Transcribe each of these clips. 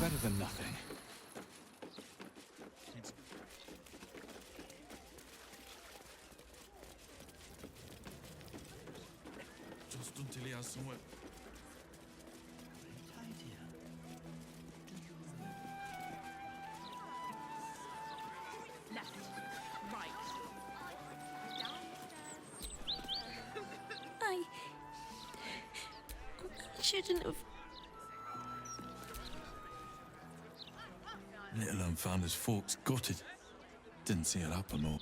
better than nothing. Just until he has somewhere. Left, right. I shouldn't have. Little un found his forks gutted. Didn't see it happen or.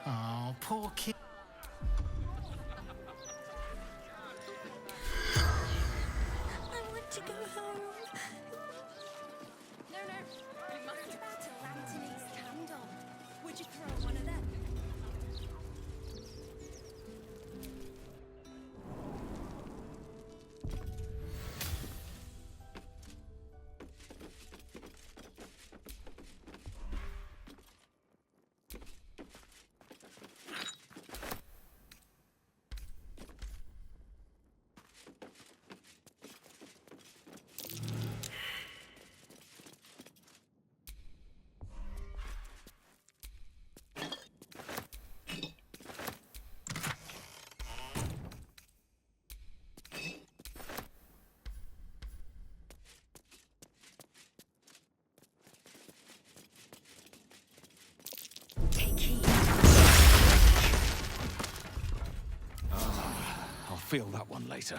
Oh, poor kid. I want to go home. No, we must have about a Lantonese candle. Would you throw one of them? Take heed. I'll feel that one later.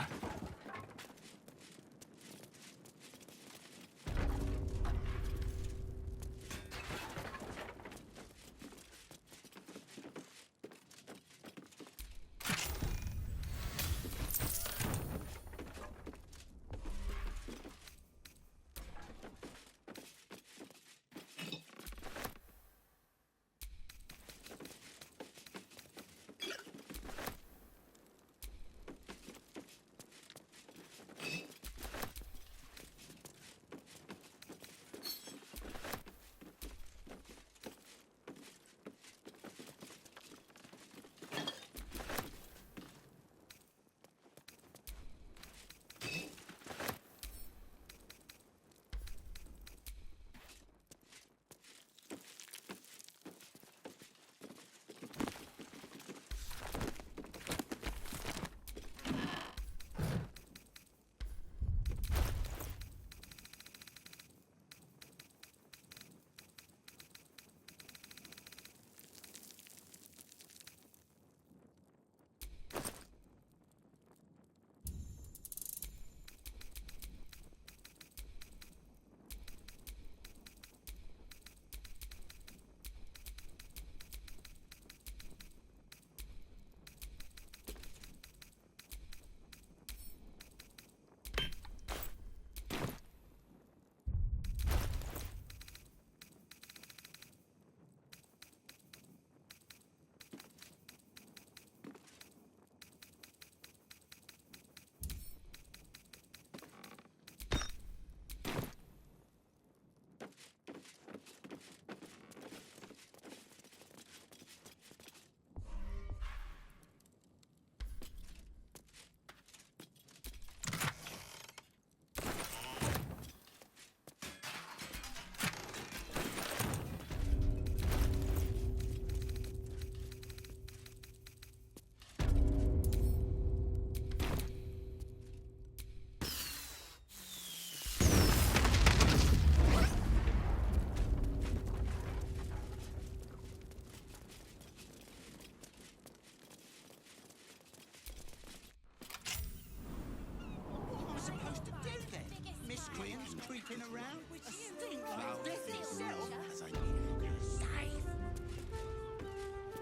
creeping around? A stink like death itself, as I need.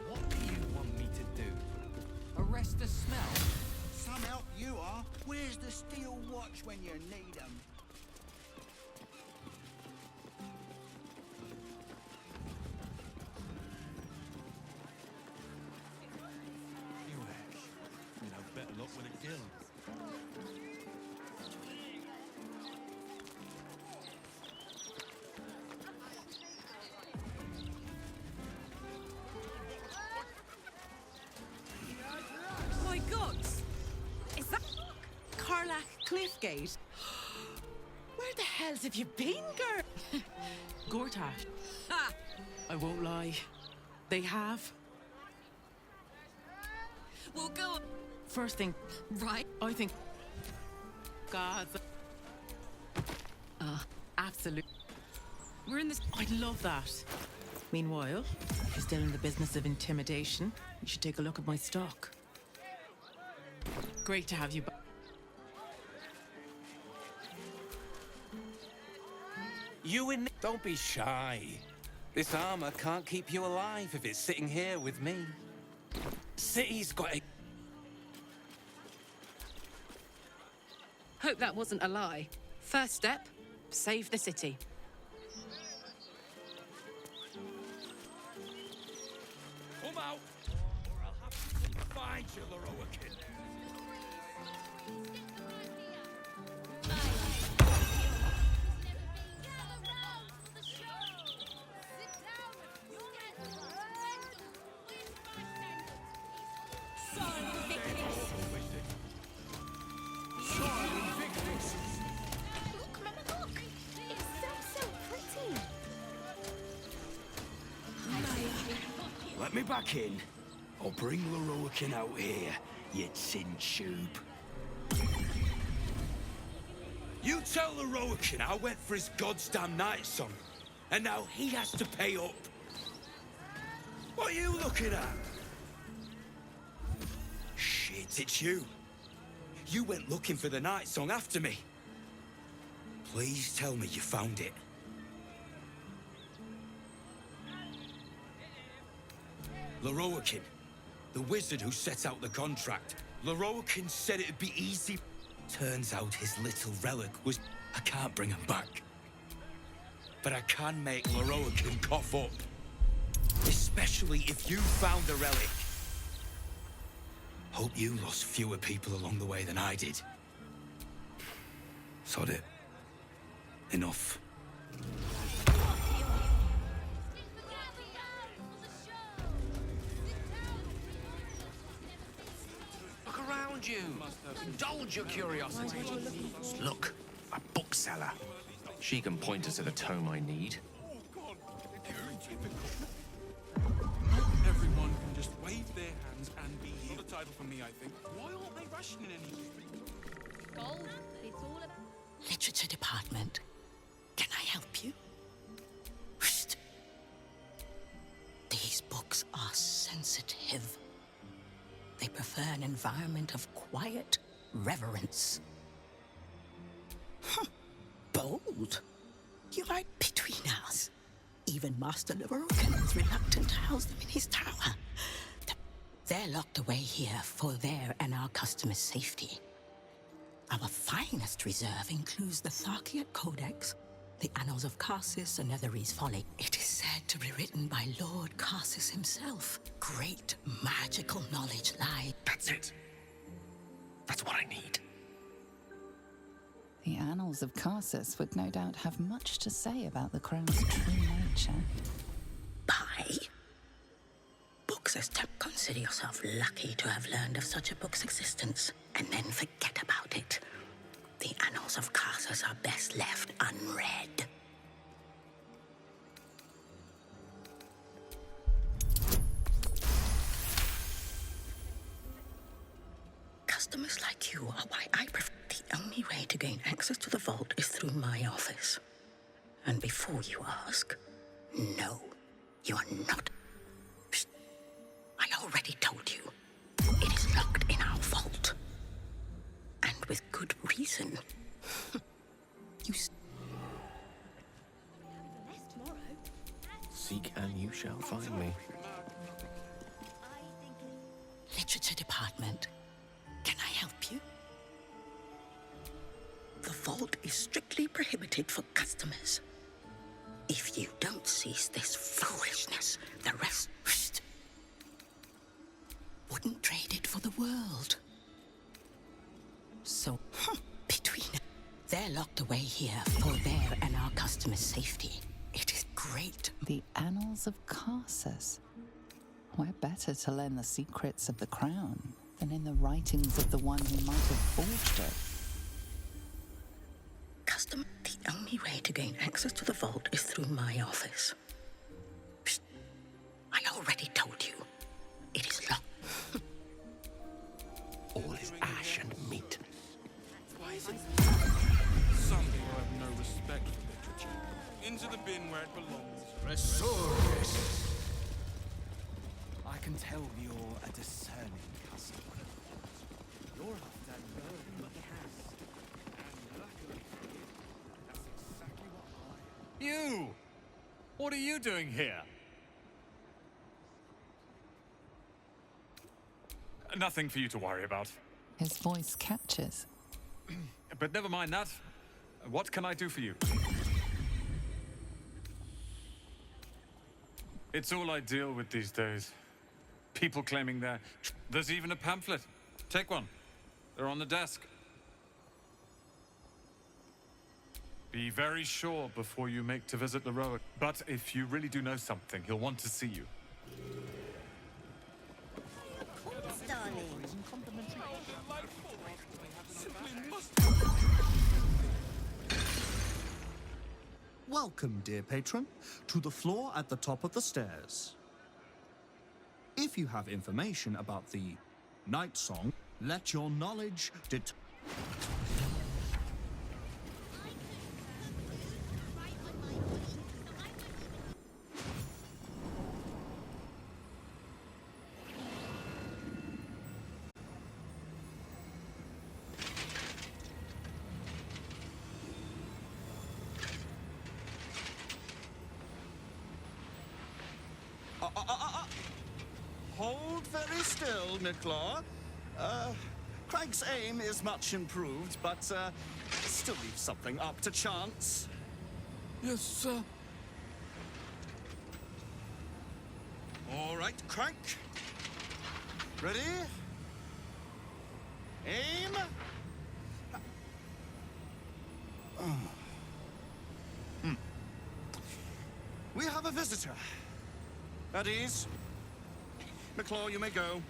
What do you want me to do? Arrest the smell? Some help you are. Where's the steel watch when you need 'em? You'd have better luck with a kill. My God! Is that cliff gate. Where the hells have you been, girl? Gortash. Ha! I won't lie. They have. We'll go. First thing, Right. I think. God's. Absolute. We're in this. I'd love that. Meanwhile, if you're still in the business of intimidation, you should take a look at my stock. Great to have you back. You in. Don't be shy. This armor can't keep you alive if it's sitting here with me. City's got a. Hope that wasn't a lie. First step, save the city. Come out, or I'll have to find you, Loroakan. Look, Mama, look! It's so pretty! Let me back in. I'll bring Loroakan out here, you tin tube. You tell Loroakan I went for his goddamn Nightsong, and now he has to pay up. What are you looking at? Shit, it's you. You went looking for the Nightsong after me. Please tell me you found it. Loroakan, the wizard who set out the contract. Loroakan said it'd be easy. Turns out his little relic was... I can't bring him back. But I can make Loroakan cough up. Especially if you found the relic. Hope you lost fewer people along the way than I did. Sod it. Enough. Look around you. Indulge your curiosity. Look, a bookseller. She can point us to the tome I need. Everyone can just wave their hands and be here. Not a title for me, I think. Why aren't they rushing in any? Gold, it's all about... Literature department. Can I help you? Whoosh. These books are sensitive. They prefer an environment of quiet reverence. Bold. You are between us. Even Master Loroakan is reluctant to house them in his tower. They're locked away here for their and our customers' safety. Our finest reserve includes the Tharkiat Codex, the Annals of Karsus, and Netherese Folly. It is said to be written by Lord Karsus himself. Great magical knowledge lies. That's it. That's what I need. The Annals of Karsus would no doubt have much to say about the crown's true nature. Buy? Books as consider yourself lucky to have learned of such a book's existence, and then forget about it. The Annals of Karsus are best left unread. Customers like you are why I prefer. The only way to gain access to the vault is through my office. And before you ask, no, you are not. Psst. I already told you. It is locked in our vault. And with good reason. You Seek and you shall find me. Literature department. Can I help you? The vault is strictly prohibited for customers. If you don't cease this foolishness, the rest wouldn't trade it for the world. So, between they're locked away here for their and our customers' safety. It is great. The Annals of Karsus. Where better to learn the secrets of the crown than in the writings of the one who might have forged it? only way to gain access to the vault is through my office. Psst. I already told you. It is locked. All is ash and meat. Some people have no respect for literature. Into the bin where it belongs. Sorcerous. I can tell you're a discerning customer. You're after learning cast. And luckily, that's exactly what I am. You! What are you doing here? Nothing for you to worry about. His voice catches. But never mind that. What can I do for you? It's all I deal with these days. People claiming there's even a pamphlet. Take one. They're on the desk. Be very sure before you make to visit Leroy. But if you really do know something, he'll want to see you. Welcome, dear patron, to the floor at the top of the stairs. If you have information about the Night Song, let your knowledge Hold very still, Nicklaw. Craig's aim is much improved, but still leaves something up to chance. Yes, sir. All right, Crank. Ready? Aim. We have a visitor. At ease. McClaw, you may go.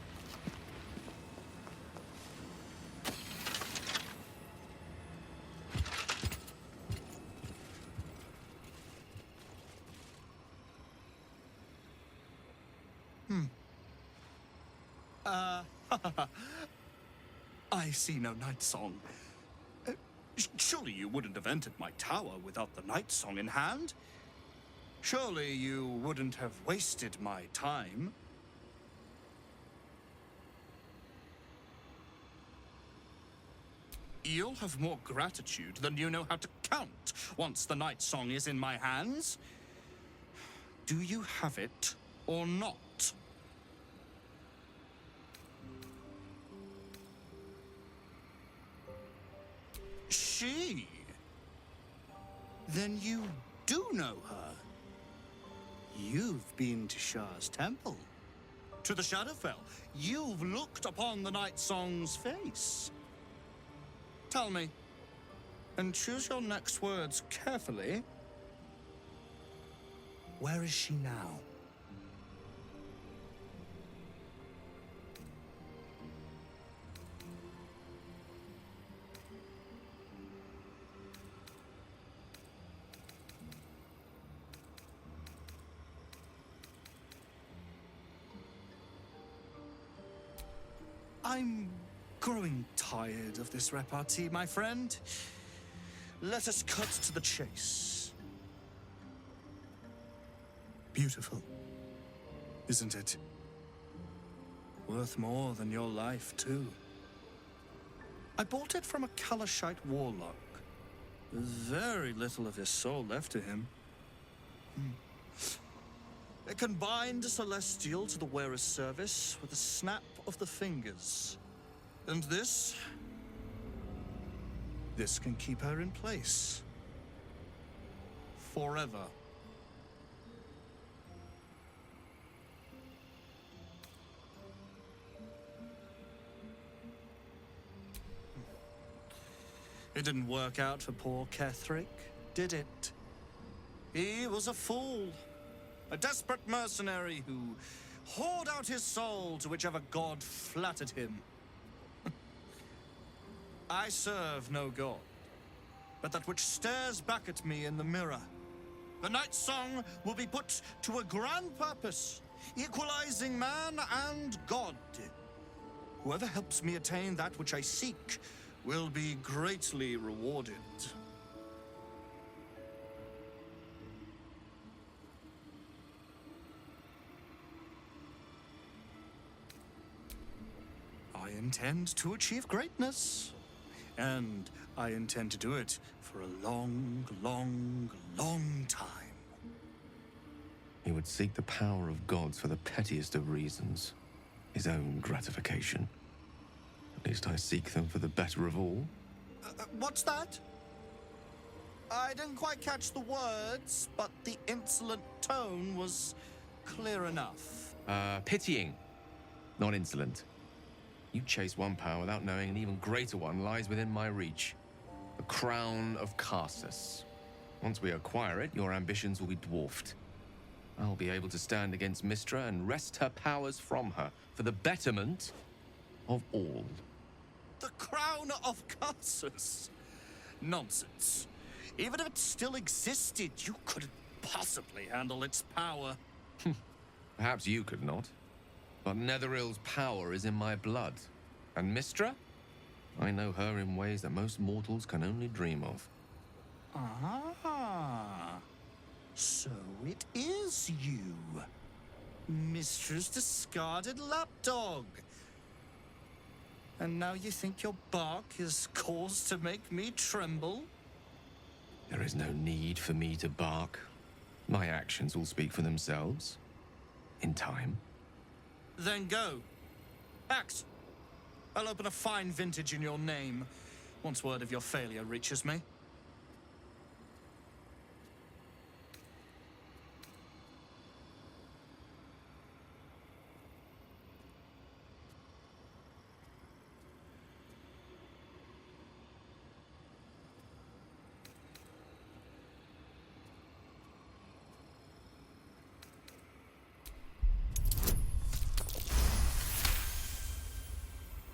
I see no night song. Surely you wouldn't have entered my tower without the night song in hand? Surely you wouldn't have wasted my time? You'll have more gratitude than you know how to count once the night song is in my hands. Do you have it or not? She? Then you do know her. You've been to Shah's temple, to the Shadowfell. You've looked upon the night song's face. Tell me, and choose your next words carefully. Where is she now? I'm growing tired of this repartee, my friend. Let us cut to the chase. Beautiful, isn't it? Worth more than your life, too. I bought it from a Kalashite warlock. There's very little of his soul left to him. It can bind a celestial to the wearer's service with a snap of the fingers. And this can keep her in place. Forever. It didn't work out for poor Ketherick, did it? He was a fool. A desperate mercenary who poured out his soul to whichever god flattered him. I serve no god. but that which stares back at me in the mirror. The night song will be put to a grand purpose, equalizing man and God. Whoever helps me attain that which I seek will be greatly rewarded. I intend to achieve greatness, and I intend to do it for a long, long, long time. He would seek the power of gods for the pettiest of reasons. His own gratification. At least I seek them for the better of all. What's that? I didn't quite catch the words, but the insolent tone was clear enough. Pitying, not insolent. You chase one power without knowing an even greater one lies within my reach. The crown of Karsus. Once we acquire it, your ambitions will be dwarfed. I'll be able to stand against Mystra and wrest her powers from her for the betterment of all. The crown of Karsus? Nonsense. Even if it still existed, you couldn't possibly handle its power. Perhaps you could not. But Netherill's power is in my blood. And Mystra? I know her in ways that most mortals can only dream of. Ah. So it is you. Mistra's discarded lapdog. And now you think your bark is cause to make me tremble? There is no need for me to bark. My actions will speak for themselves. In time. Then go. Act. I'll open a fine vintage in your name, once word of your failure reaches me.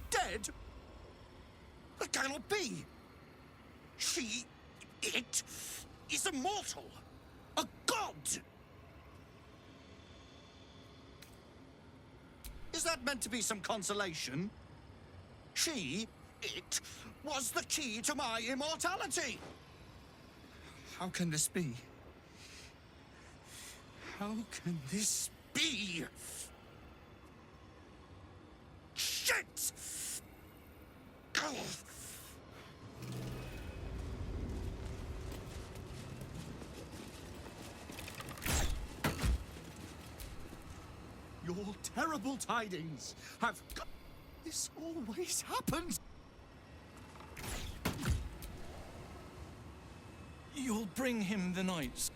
Dead? The cannot be. It is immortal. A god. Is that meant to be some consolation? It was the key to my immortality. How can this be? How can this be? Shit! Your terrible tidings have... This always happens. You'll bring him the knights.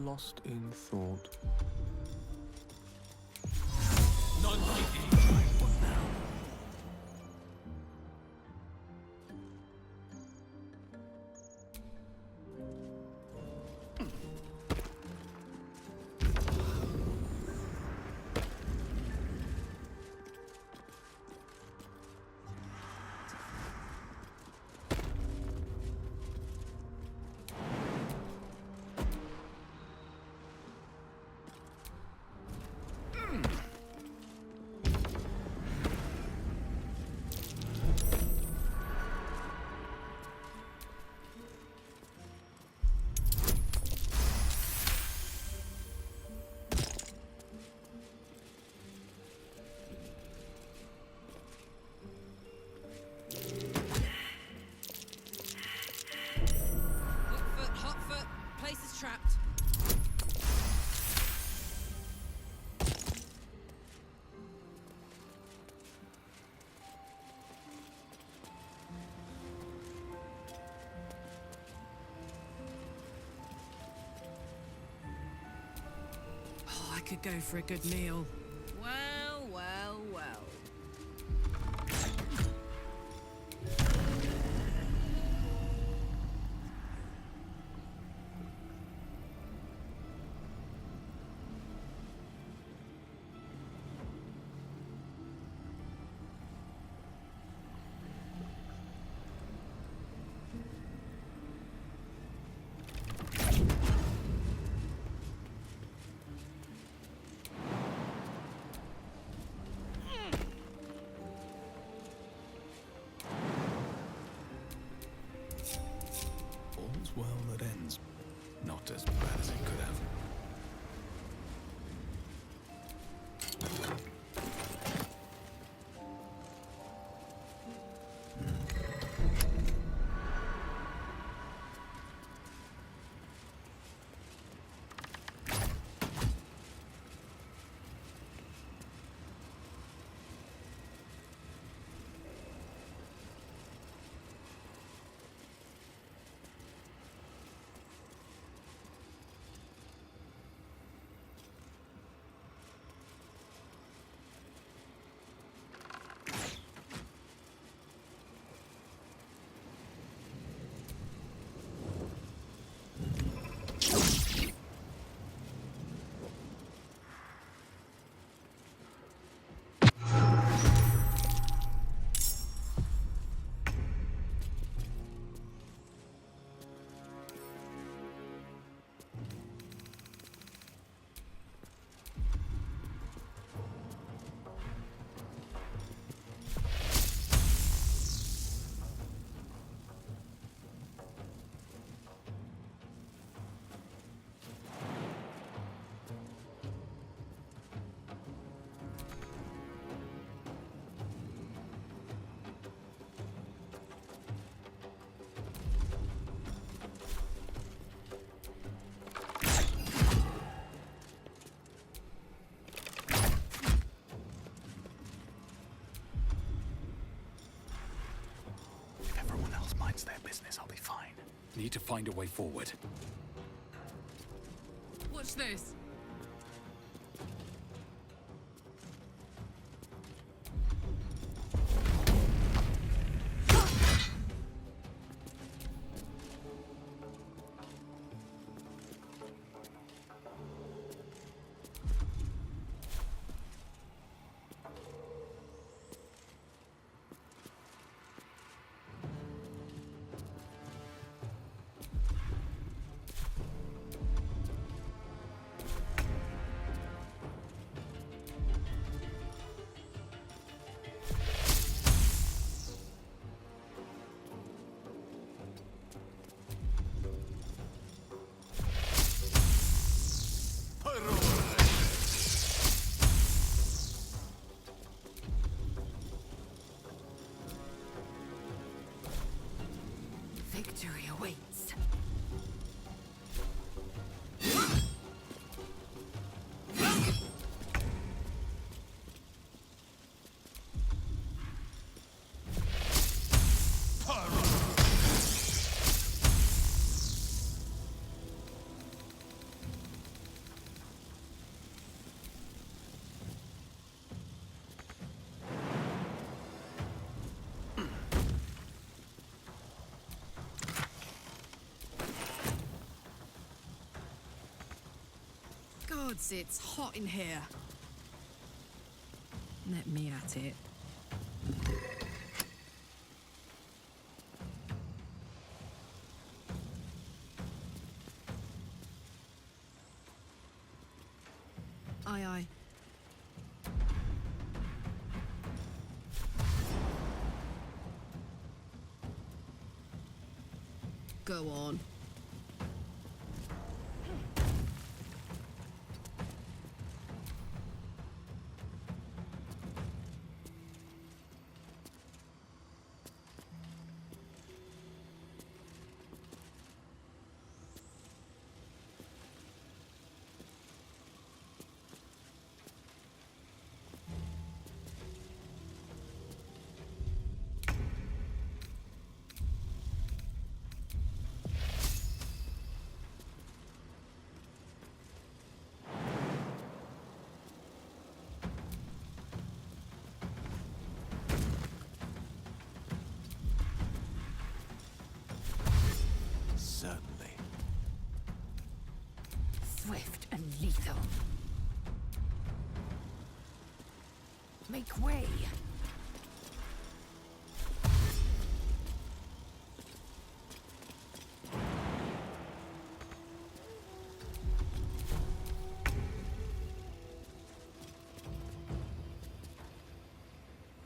Lost in thought. None like any giant one now. could go for a good meal. Well, well, well. All's well that ends. Not as bad as it could have. If everyone else minds their business, I'll be fine. Need to find a way forward. Watch this. Victory awaits. Gods, it's hot in here. Let me at it. Aye, aye. Go on. Make way.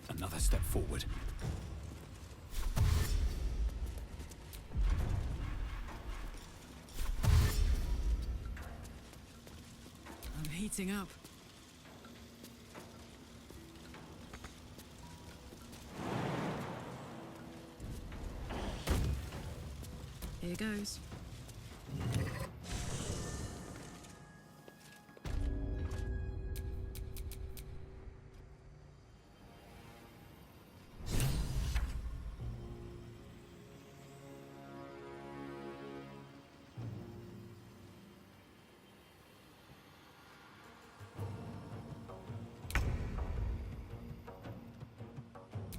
Another step forward. I'm heating up. Here goes.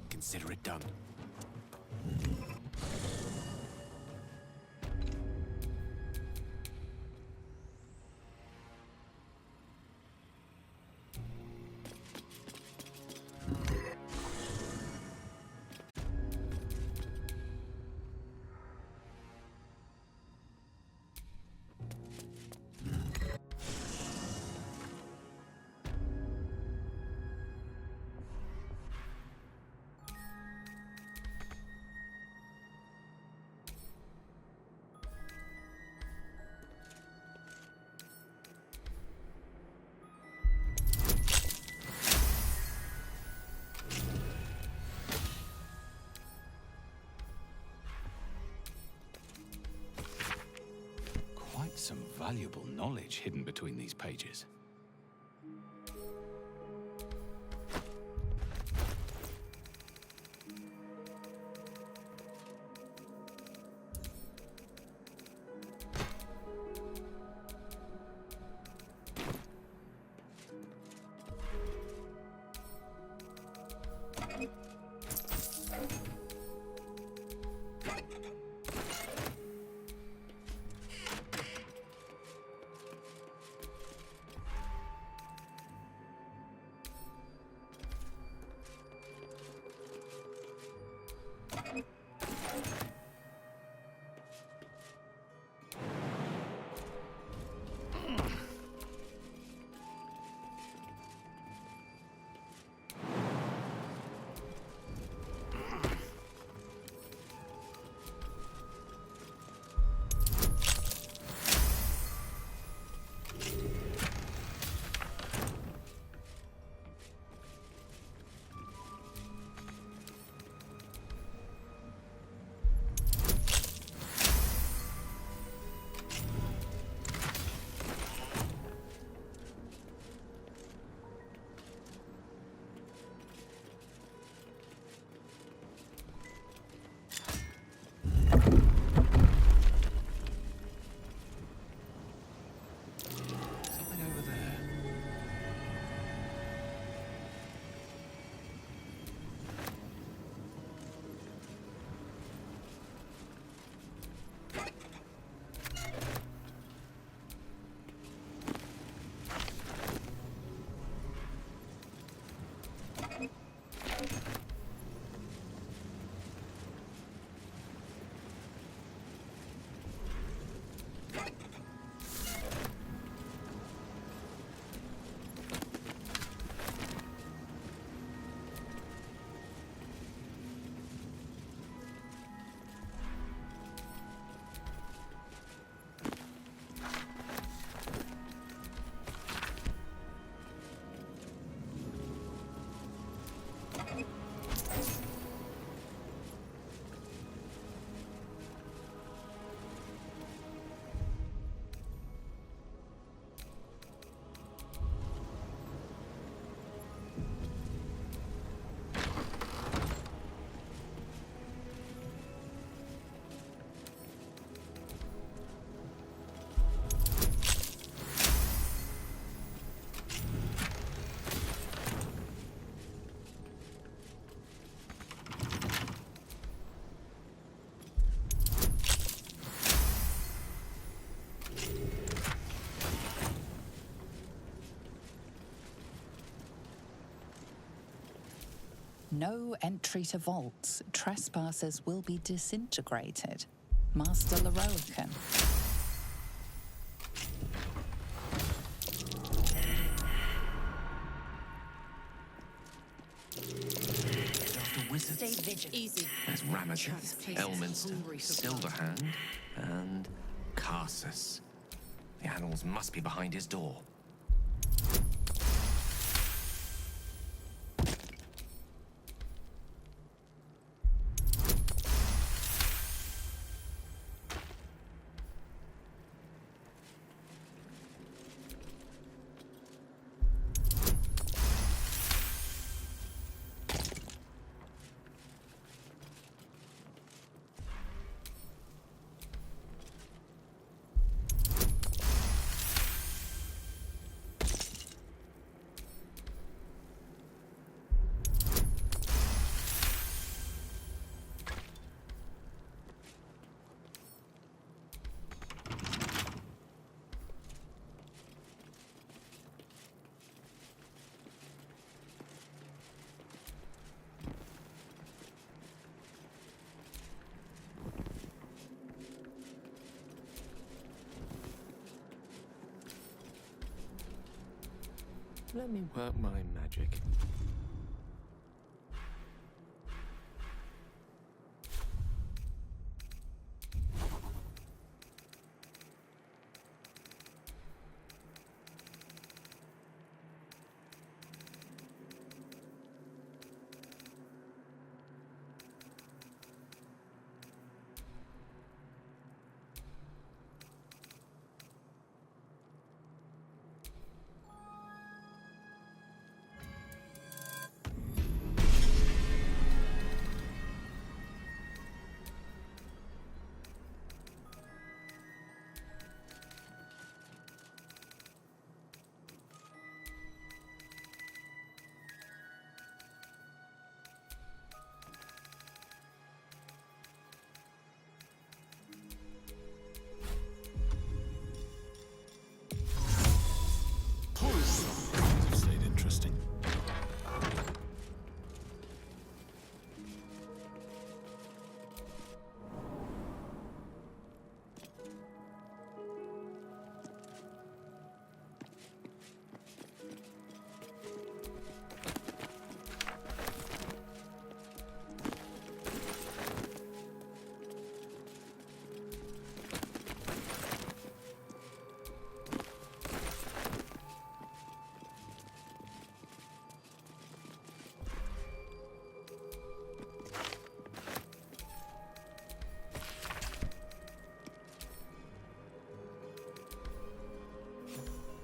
Consider it done. Some valuable knowledge hidden between these pages. No entry to vaults. Trespassers will be disintegrated. Master Loroakan. Wizards. Stay vigilant. Easy. There's Ramadus, Place is Elminster, hungry for Silverhand, and Karsus. The Annals must be behind his door. Let me work my magic. Stayed interesting.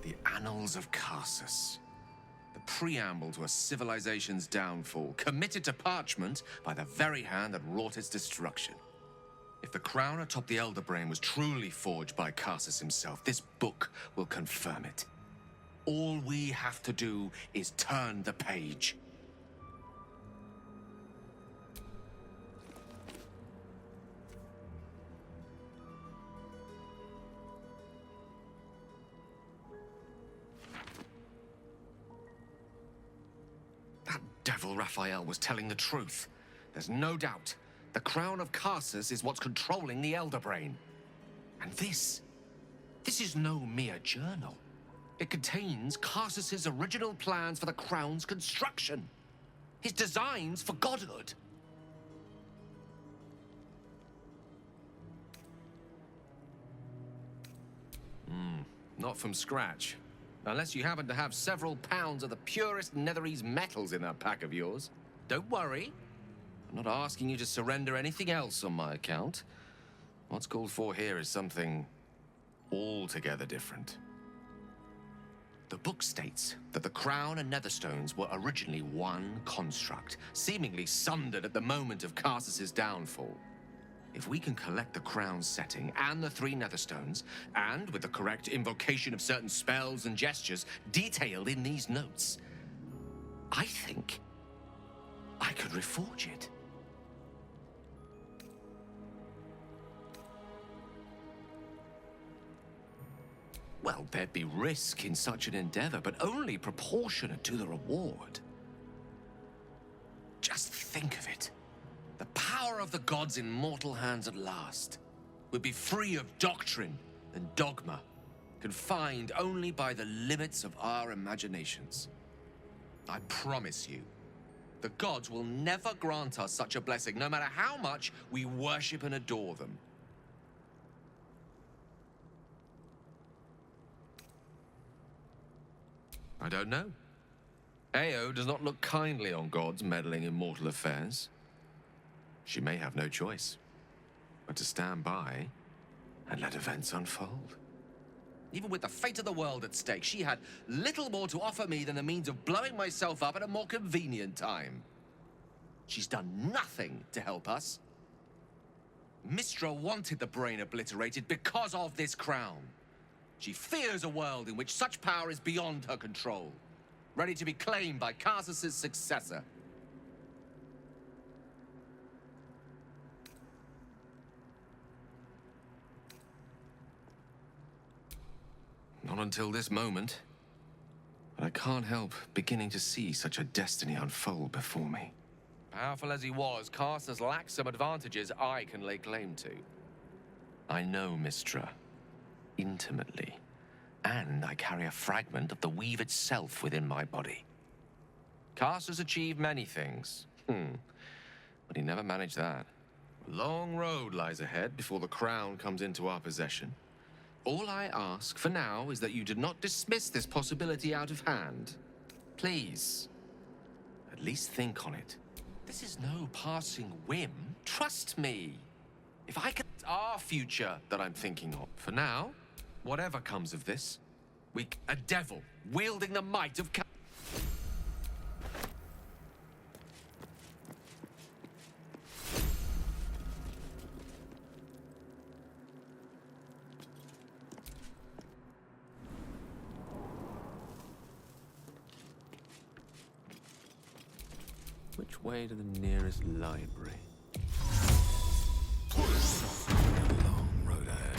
The Annals of Karsus. The preamble to a civilization's downfall, committed to parchment by the very hand that wrought its destruction. If the crown atop the Elder Brain was truly forged by Karsus himself, this book will confirm it. All we have to do is turn the page. That devil Raphael was telling the truth. There's no doubt. The crown of Karsus is what's controlling the Elder Brain. And this is no mere journal. It contains Karsus's original plans for the crown's construction. His designs for godhood. Not from scratch. Unless you happen to have several pounds of the purest Netherese metals in that pack of yours. Don't worry. I'm not asking you to surrender anything else on my account. What's called for here is something altogether different. The book states that the crown and netherstones were originally one construct, seemingly sundered at the moment of Karsus's downfall. If we can collect the crown's setting and the 3 netherstones, and with the correct invocation of certain spells and gestures detailed in these notes, I think I could reforge it. Well, there'd be risk in such an endeavor, but only proportionate to the reward. Just think of it. The power of the gods in mortal hands at last would be free of doctrine and dogma, confined only by the limits of our imaginations. I promise you, the gods will never grant us such a blessing, no matter how much we worship and adore them. I don't know. Ao does not look kindly on gods meddling in mortal affairs. She may have no choice but to stand by and let events unfold. Even with the fate of the world at stake, she had little more to offer me than the means of blowing myself up at a more convenient time. She's done nothing to help us. Mistra wanted the brain obliterated because of this crown. She fears a world in which such power is beyond her control, ready to be claimed by Karsus' successor. Not until this moment, but I can't help beginning to see such a destiny unfold before me. Powerful as he was, Karsus lacks some advantages I can lay claim to. I know Mistra intimately, and I carry a fragment of the weave itself within my body. Karsus achieved many things, but he never managed that. A long road lies ahead before the crown comes into our possession. All I ask for now is that you do not dismiss this possibility out of hand. Please, at least think on it. This is no passing whim. Trust me. If I can... It's our future that I'm thinking of. For now, whatever comes of this, a devil wielding the might of... Which way to the nearest library? Long road ahead.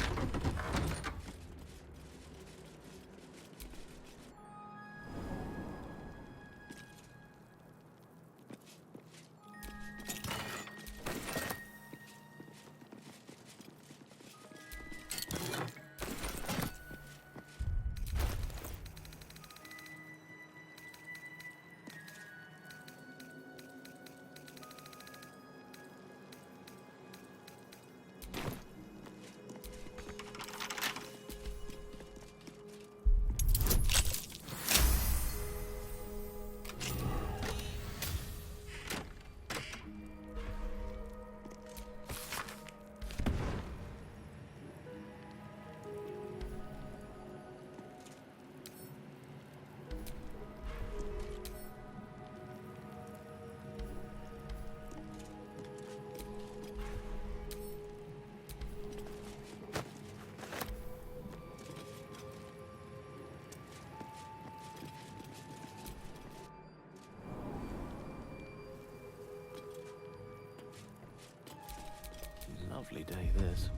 Lovely day, this.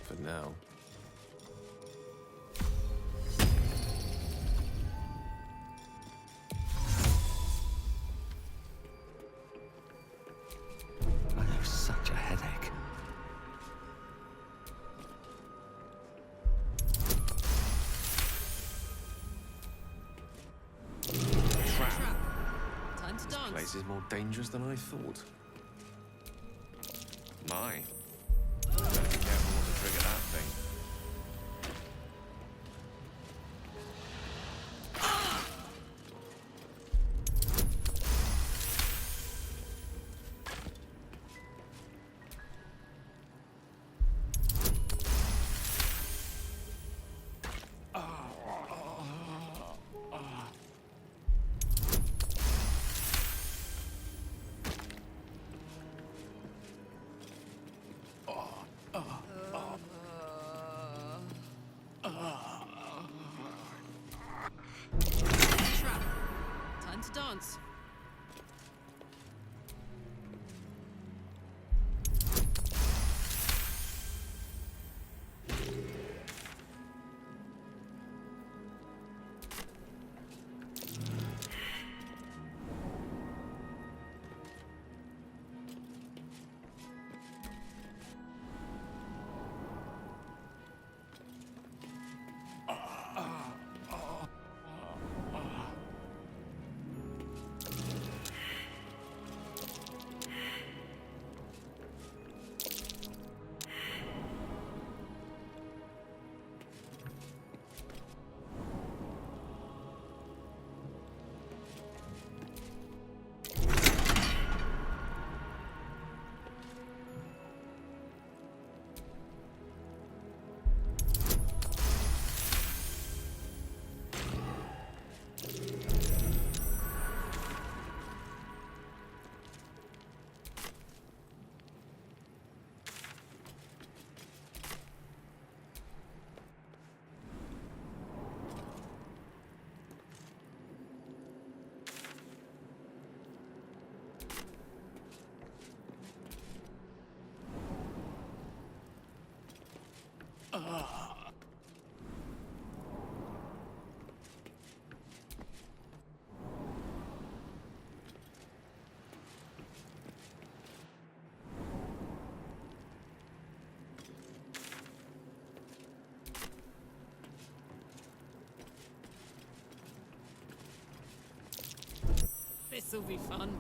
For now. I have such a headache. Trap. Time to This dance. place is more dangerous than I thought. My. Better be careful not to trigger that thing. Trap. Time to dance. This'll be fun.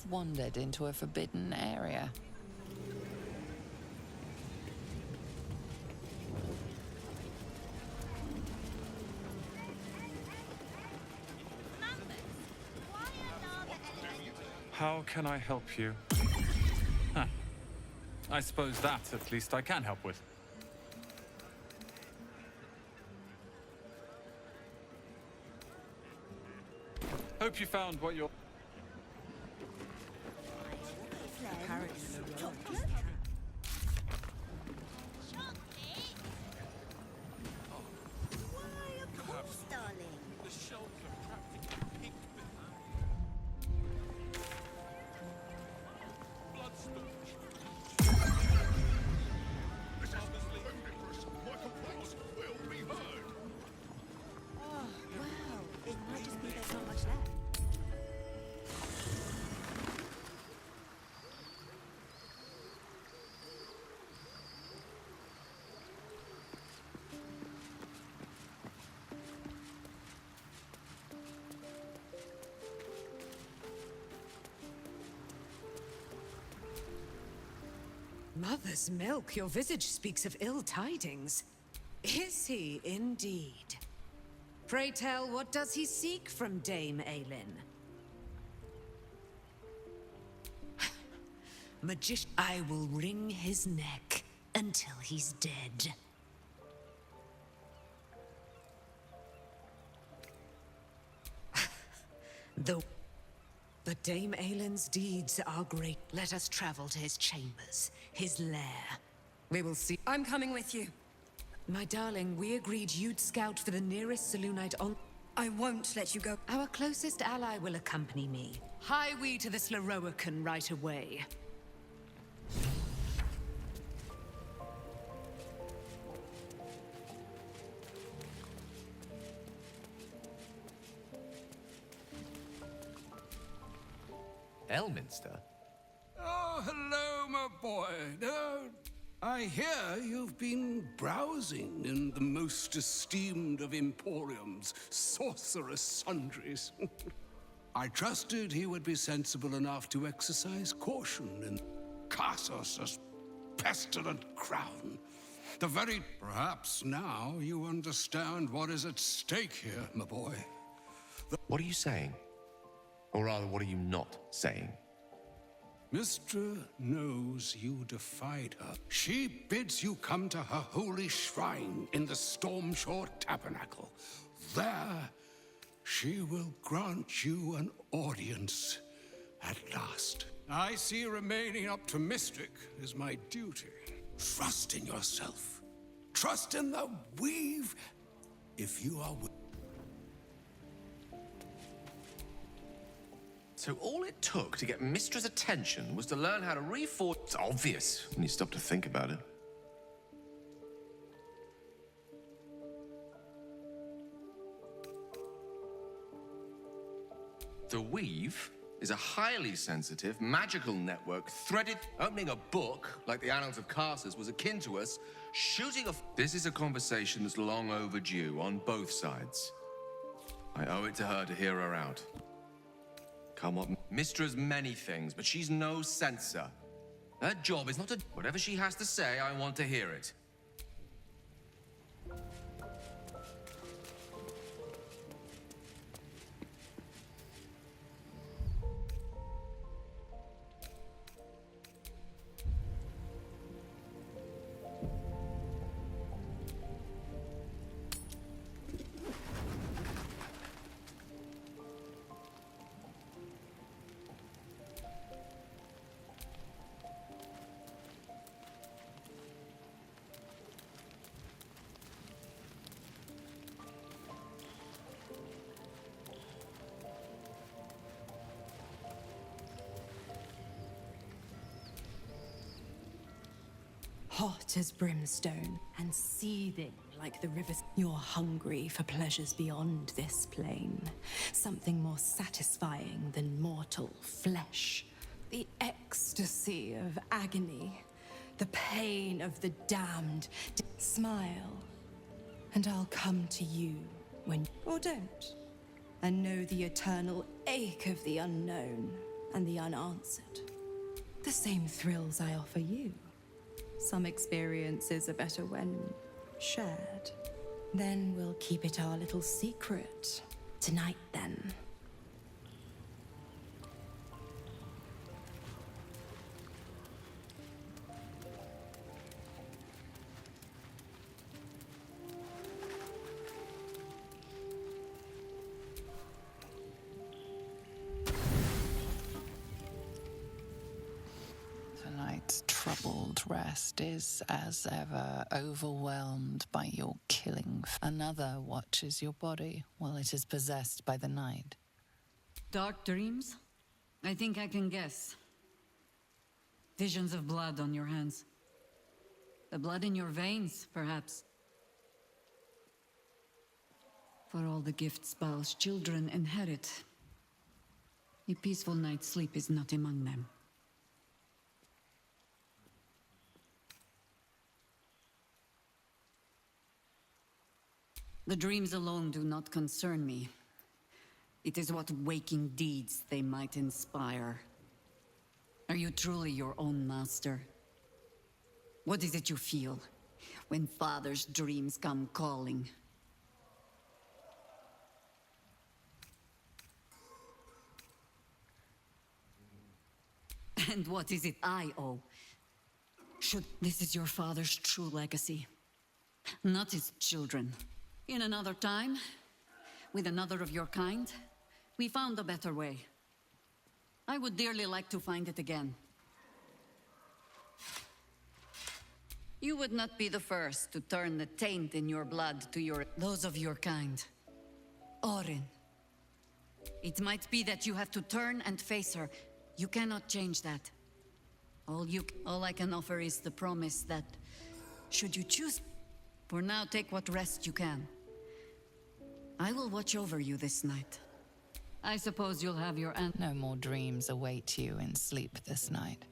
wandered into a forbidden area. How can I help you? Huh. I suppose that, at least, I can help with. Hope you found what you're... The shelves are practically pink blood splurge. My complaints will be heard. Oh, wow. It might just be there's not much left. Mother's milk, your visage speaks of ill tidings. Is he indeed? Pray tell, what does he seek from Dame Aylin? Magician, I will wring his neck until he's dead. But Dame Aylin's deeds are great. Let us travel to his chambers, his lair. We will see. I'm coming with you. My darling, we agreed you'd scout for the nearest Saloonite on... I won't let you go. Our closest ally will accompany me. Hie we to this Loroakan right away. Elminster? Oh, hello, my boy. I hear you've been browsing in the most esteemed of emporiums, Sorcerous Sundries. I trusted he would be sensible enough to exercise caution in Karsus' pestilent crown. Perhaps now you understand what is at stake here, my boy. What are you saying? Or rather, what are you not saying? Mistra knows you defied her. She bids you come to her holy shrine in the Stormshore Tabernacle. There, she will grant you an audience at last. I see remaining up to Mystic is my duty. Trust in yourself. Trust in the weave. If you are... So all it took to get Mistra's attention was to learn how to reforge... It's obvious when you stop to think about it. The Weave is a highly sensitive, magical network threaded... Opening a book, like the Annals of Karsus, was akin to us shooting a... This is a conversation that's long overdue on both sides. I owe it to her to hear her out. Come on. Mistra's many things, but she's no censor. Her job is not to... Whatever she has to say, I want to hear it. Hot as brimstone and seething like the rivers. You're hungry for pleasures beyond this plane. Something more satisfying than mortal flesh. The ecstasy of agony. The pain of the damned. Smile, and I'll come to you when... Or don't. And know the eternal ache of the unknown. and the unanswered. The same thrills I offer you. Some experiences are better when shared. Then we'll keep it our little secret. Tonight, then. Tonight's troubled rest is, as ever, overwhelmed by your killing. Another watches your body while it is possessed by the night. Dark dreams? I think I can guess. Visions of blood on your hands. The blood in your veins, perhaps. For all the gifts Baal's children inherit, a peaceful night's sleep is not among them. The dreams alone do not concern me. It is what waking deeds they might inspire. Are you truly your own master? What is it you feel when Father's dreams come calling? And what is it I owe? This is your father's true legacy, not his children. In another time, with another of your kind, we found a better way. I would dearly like to find it again. You would not be the first to turn the taint in your blood to those of your kind. Orin. It might be that you have to turn and face her. You cannot change that. All I can offer is the promise that, should you choose, for now take what rest you can. I will watch over you this night. I suppose you'll have your No more dreams await you in sleep this night.